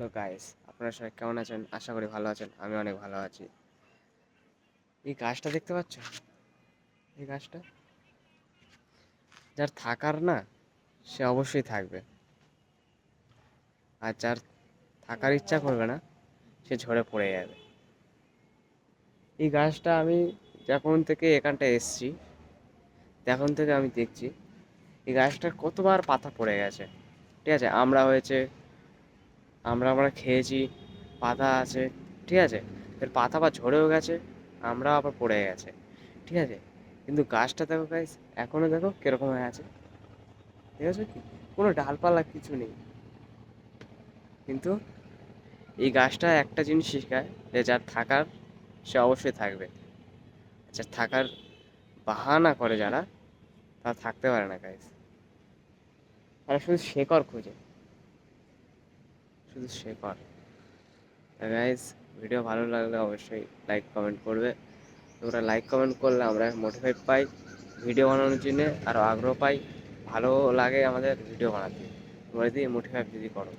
Hello guys, আপনারা সবাই কেমন আছেন? আশা করি ভালো আছেন। আমি অনেক ভালো আছি। এই গাছটা দেখতে পাচ্ছ? এই গাছটা যার থাকার না, সে অবশ্যই থাকবে। আর যার থাকার ইচ্ছা করবে না, সে ঝরে পড়ে যাবে। এই গাছটা আমি যখন থেকে এখানটা এসছি, তখন থেকে আমি দেখছি এই গাছটার কতবার পাতা পড়ে গেছে। ঠিক আছে, হয়েছে, আমরা খেয়েছি, পাতা আছে, ঠিক আছে, এর পাতা আবার ঝরেও গেছে, আমরা আবার পড়ে গেছে, ঠিক আছে। কিন্তু গাছটা দেখো গাইস, এখনো দেখো কিরকম হয়ে আছে, ঠিক আছে, কি কোনো ডালপালা কিছু নেই। কিন্তু এই গাছটা একটা জিনিস শেখায় যে যার থাকার, সে অবশ্যই থাকবে। যার থাকার বাহানা করে যারা, তারা থাকতে পারে না গাইস। তারা শুধু শেকড় খোঁজে, শুধু শেকড়। গাইস, ভিডিও ভালো লাগলে অবশ্যই লাইক কমেন্ট করবে। তোমরা লাইক কমেন্ট করলে আমরা মোটিভেট পাই ভিডিও বানানোর জন্য, আরও আগ্রহ পাই, ভালো লাগে আমাদের ভিডিও বানাতে। তোমরা যদি মোটিভেট যদি করো।